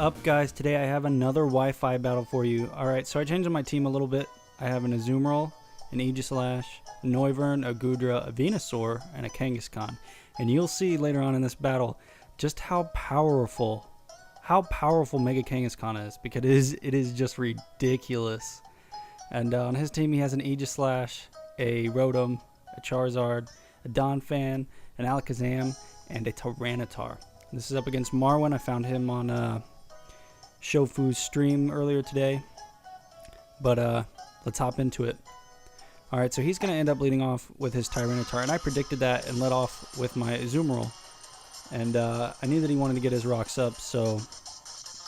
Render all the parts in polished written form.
up, guys? Today I have another Wi-Fi battle for you. Alright, so I changed my team a little bit. I have an Azumarill, an Aegislash, a Noivern, a Goodra, a Venusaur, and a Kangaskhan. And you'll see later on in this battle just how powerful Mega Kangaskhan is, because it is just ridiculous. And on his team he has an Aegislash, a Rotom, a Charizard, a Donphan, an Alakazam, and a Tyranitar. This is up against Marwan. I found him on Shofu's stream earlier today. But let's hop into it. Alright, so he's going to end up leading off with his Tyranitar, and I predicted that and led off with my Azumarill. And I knew that he wanted to get his rocks up, so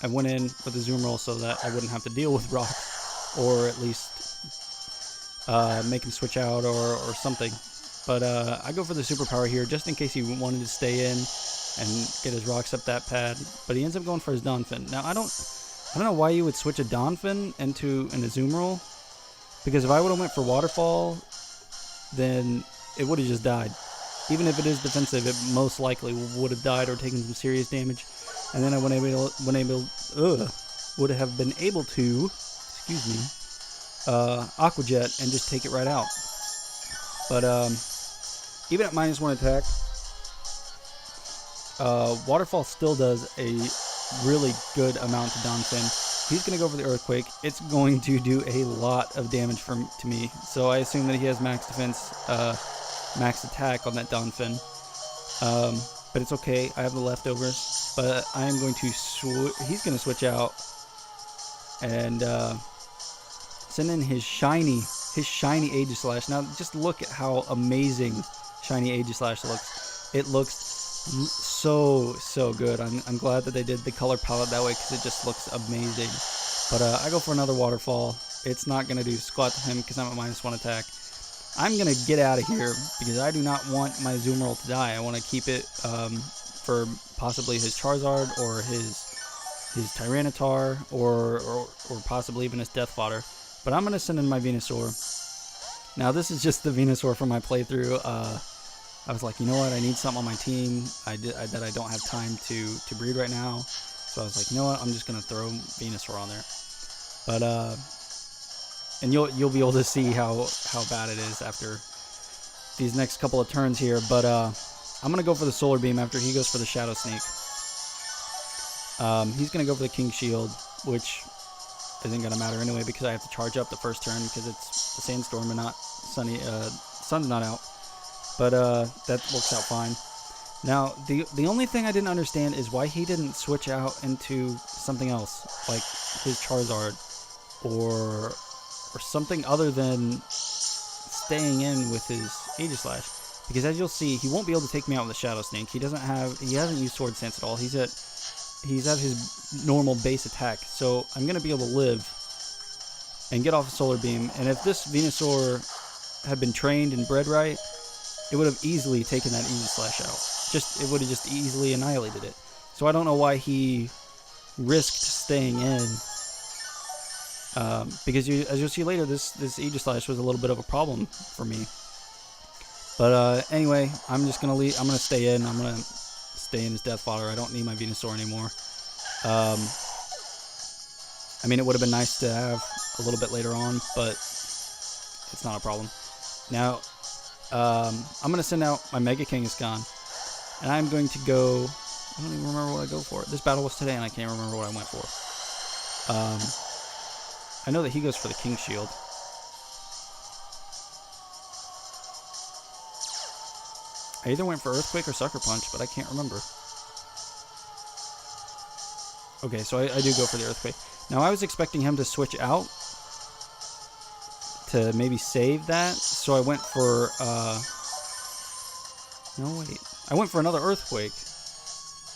I went in with Azumarill so that I wouldn't have to deal with rocks, or at least make him switch out or something. But I go for the superpower here just in case he wanted to stay in and get his rocks up that pad. But he ends up going for his Donphan. Now I don't know why you would switch a Donphan into an Azumarill, because if I would have went for Waterfall, then it would have just died. Even if it is defensive, it most likely would have died or taken some serious damage. And then I would have been able to, excuse me, Aqua Jet and just take it right out. But even at -1 attack, Waterfall still does a really good amount to Donphan. He's going to go for the Earthquake. It's going to do a lot of damage to me. So I assume that he has max defense, max attack on that Donphan. But it's okay. I have the leftovers. But I am going to he's going to switch out and send in his shiny Aegislash. Now just look at how amazing shiny Aegislash looks. It looks so good. I'm glad that they did the color palette that way, because it just looks amazing. But I go for another Waterfall. It's not going to do squat to him because I'm at -1 attack. I'm going to get out of here because I do not want my Azumarill to die. I want to keep it for possibly his Charizard or his Tyranitar or possibly even his Death Fodder. But I'm going to send in my Venusaur. Now this is just the Venusaur from my playthrough. I was like, you know what, I need something on my team that I don't have time to breed right now. So I was like, you know what, I'm just going to throw Venusaur on there. But, and you'll be able to see how bad it is after these next couple of turns here. But I'm going to go for the Solar Beam after he goes for the Shadow Sneak. He's going to go for the King Shield, which isn't going to matter anyway because I have to charge up the first turn because it's a sandstorm and not sunny. Sun's not out. But that works out fine. Now, the only thing I didn't understand is why he didn't switch out into something else, like his Charizard, or something other than staying in with his Aegislash. Because as you'll see, he won't be able to take me out with a Shadow Snake. He hasn't used Sword Stance at all. He's at his normal base attack. So I'm gonna be able to live and get off a Solar Beam. And if this Venusaur had been trained and bred right, it would have easily taken that Aegislash out. It would have just easily annihilated it. So I don't know why he risked staying in. Because as you'll see later, this Aegislash was a little bit of a problem for me. But anyway, I'm just gonna leave. I'm gonna stay in. I'm gonna stay in his Death Fodder. I don't need my Venusaur anymore. I mean, it would have been nice to have a little bit later on, but it's not a problem. Now, I'm going to send out my Mega Kangaskhan, and I'm going to go, I don't even remember what I go for. This battle was today, and I can't remember what I went for. I know that he goes for the King Shield. I either went for Earthquake or Sucker Punch, but I can't remember. Okay, so I do go for the Earthquake. Now, I was expecting him to switch out to maybe save that, so I went for I went for another Earthquake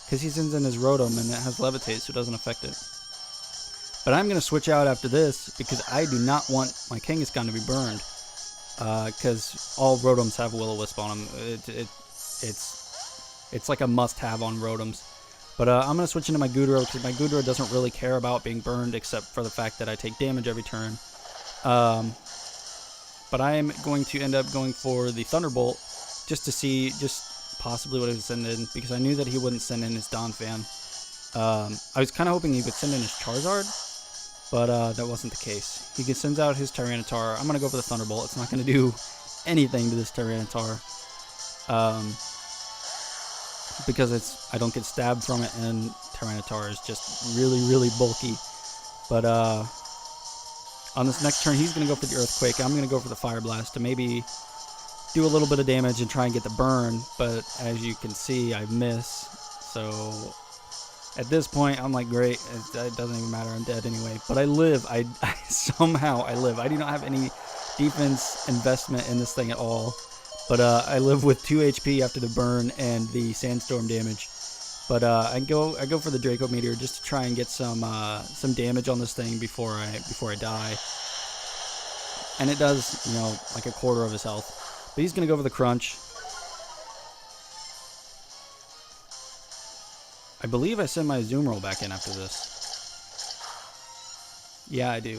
because he sends in his Rotom and it has Levitate, so it doesn't affect it. But I'm going to switch out after this because I do not want my Kangaskhan to be burned, because all Rotoms have Will-O-Wisp on them. It's like a must-have on Rotoms. But I'm going to switch into my Goodra because my Goodra doesn't really care about being burned except for the fact that I take damage every turn. But I am going to end up going for the Thunderbolt just to see possibly what he would send in, because I knew that he wouldn't send in his Donphan. I was kind of hoping he would send in his Charizard, but that wasn't the case. He sends out his Tyranitar. I'm going to go for the Thunderbolt. It's not going to do anything to this Tyranitar. Because I don't get stabbed from it, and Tyranitar is just really, really bulky. But on this next turn, he's going to go for the Earthquake. I'm going to go for the Fire Blast to maybe do a little bit of damage and try and get the burn. But as you can see, I miss. So at this point, I'm like, great. It doesn't even matter. I'm dead anyway. But I live. I somehow I live. I do not have any defense investment in this thing at all. But I live with 2 HP after the burn and the sandstorm damage. But I go for the Draco Meteor just to try and get some damage on this thing before I die. And it does, you know, like a quarter of his health. But he's gonna go for the Crunch. I believe I send my Azumarill back in after this. Yeah, I do.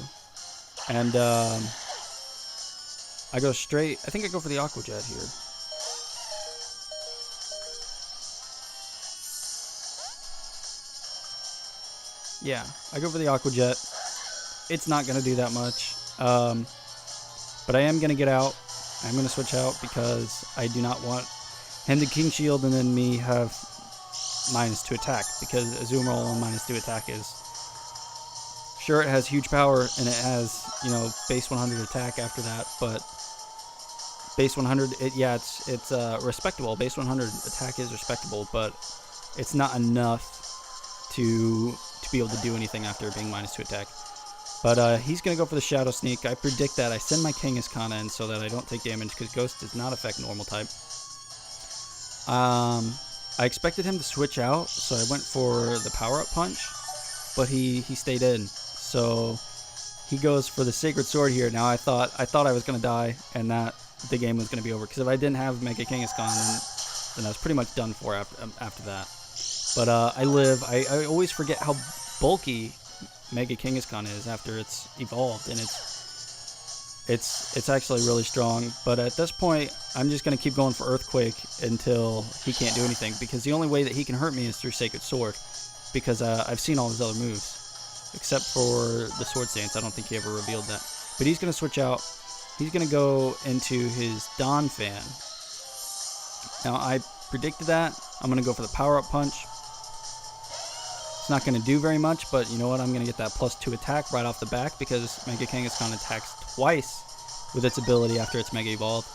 And I go straight. I think I go for the Aqua Jet here. Yeah, I go for the Aqua Jet. It's not going to do that much. But I am going to get out. I'm going to switch out because I do not want him to King Shield and then me have -2 attack. Because Azumarill on -2 attack is... Sure, it has huge power and it has, you know, base 100 attack after that, but... Base 100, it's respectable. Base 100 attack is respectable, but it's not enough to be able to do anything after being -2 attack. But he's going to go for the Shadow Sneak. I predict that. I send my Kangaskhan in so that I don't take damage because Ghost does not affect normal type. I expected him to switch out, so I went for the Power-Up Punch, but he stayed in. So he goes for the Sacred Sword here. Now I thought I was going to die and that the game was going to be over, because if I didn't have Mega Kangaskhan, then I was pretty much done for after that. But I live. I always forget how bulky Mega Kangaskhan is after it's evolved, and it's actually really strong. But at this point, I'm just going to keep going for Earthquake until he can't do anything, because the only way that he can hurt me is through Sacred Sword, because I've seen all his other moves, except for the Sword Stance. I don't think he ever revealed that. But he's going to switch out. He's going to go into his Donphan. Now, I predicted that. I'm going to go for the Power-Up Punch. It's not going to do very much, but you know what? I'm going to get that +2 attack right off the back because Mega Kangaskhan attacks twice with its ability after it's Mega Evolved.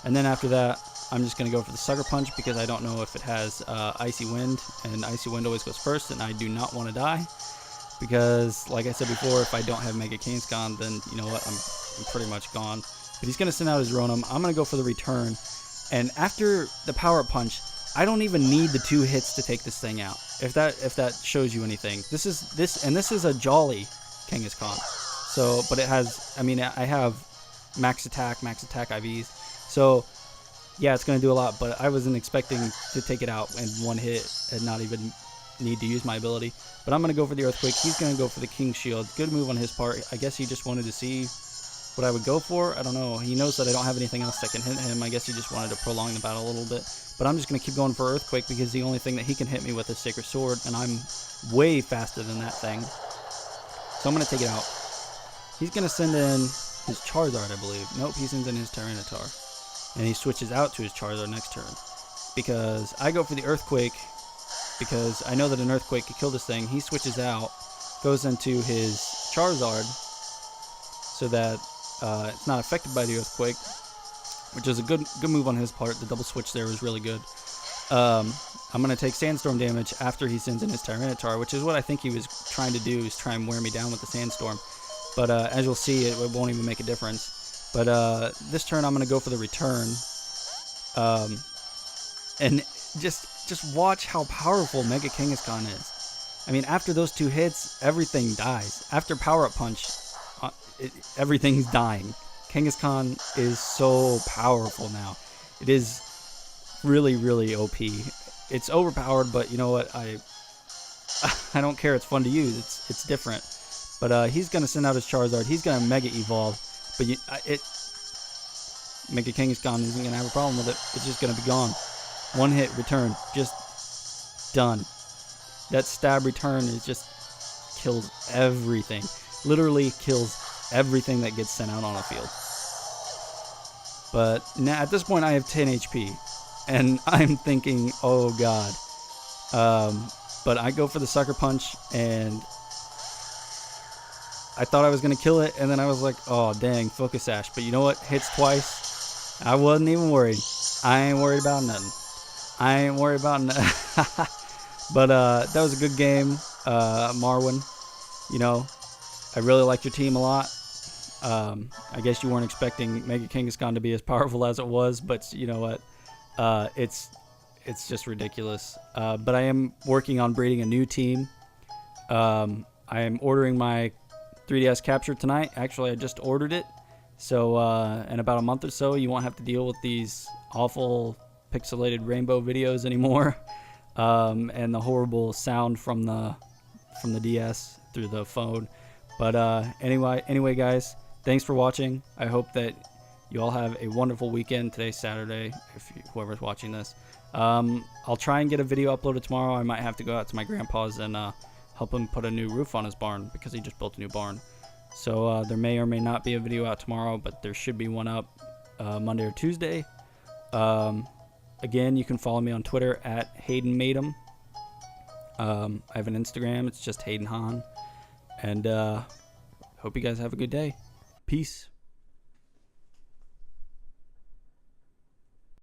And then after that, I'm just going to go for the Sucker Punch because I don't know if it has Icy Wind, and Icy Wind always goes first, and I do not want to die. Because, like I said before, if I don't have Mega Kangaskhan, then you know what? I'm pretty much gone. But he's going to send out his Rotom. I'm going to go for the return. And after the Power-Up Punch, I don't even need the 2 hits to take this thing out. If that shows you anything. This is a Jolly Kangaskhan. So, but it has, I mean, I have max attack IVs. So, yeah, it's going to do a lot, but I wasn't expecting to take it out in 1 hit and not even need to use my ability. But I'm going to go for the Earthquake. He's going to go for the King Shield. Good move on his part. I guess he just wanted to see what I would go for. I don't know. He knows that I don't have anything else that can hit him. I guess he just wanted to prolong the battle a little bit. But I'm just going to keep going for Earthquake because the only thing that he can hit me with is Sacred Sword, and I'm way faster than that thing. So I'm going to take it out. He's going to send in his Charizard, I believe. Nope, he sends in his Tyranitar. And he switches out to his Charizard next turn. Because I go for the Earthquake, because I know that an Earthquake could kill this thing. He switches out, goes into his Charizard, so that it's not affected by the Earthquake, which is a good move on his part. The double switch there was really good. I'm going to take Sandstorm damage after he sends in his Tyranitar, which is what I think he was trying to do, is try and wear me down with the Sandstorm. But as you'll see, it won't even make a difference. But this turn, I'm going to go for the return. And just watch how powerful Mega Kangaskhan is. I mean, after those 2 hits, everything dies. After Power-Up Punch, everything's dying. Kangaskhan is so powerful now. It is really, really OP. It's overpowered, but you know what? I don't care. It's fun to use. It's different. But he's going to send out his Charizard. He's going to Mega Evolve. But Mega Kangaskhan isn't going to have a problem with it. It's just going to be gone. 1 hit, return. Just done. That stab return is just kills everything. Literally kills everything that gets sent out on a field. But now at this point I have 10 HP, and I'm thinking, oh god. But I go for the sucker punch, and I thought I was going to kill it, and then I was like, oh dang, focus sash. But you know what? Hits twice. I wasn't even worried. I ain't worried about nothing. I ain't worried about nothing. But that was a good game, Marwan. You know, I really liked your team a lot. I guess you weren't expecting Mega Kangaskhan to be as powerful as it was, but you know what? It's just ridiculous. But I am working on breeding a new team. I am ordering my 3DS capture tonight. Actually, I just ordered it. So in about a month or so, you won't have to deal with these awful pixelated rainbow videos anymore, and the horrible sound from the DS through the phone. But anyway, guys, thanks for watching. I hope that you all have a wonderful weekend. Today's Saturday, whoever's watching this. I'll try and get a video uploaded tomorrow. I might have to go out to my grandpa's and help him put a new roof on his barn, because he just built a new barn. So there may or may not be a video out tomorrow, but there should be one up Monday or Tuesday. Again, you can follow me on Twitter at Hayden Madem. I have an Instagram. It's just Hayden Han. And hope you guys have a good day. Peace.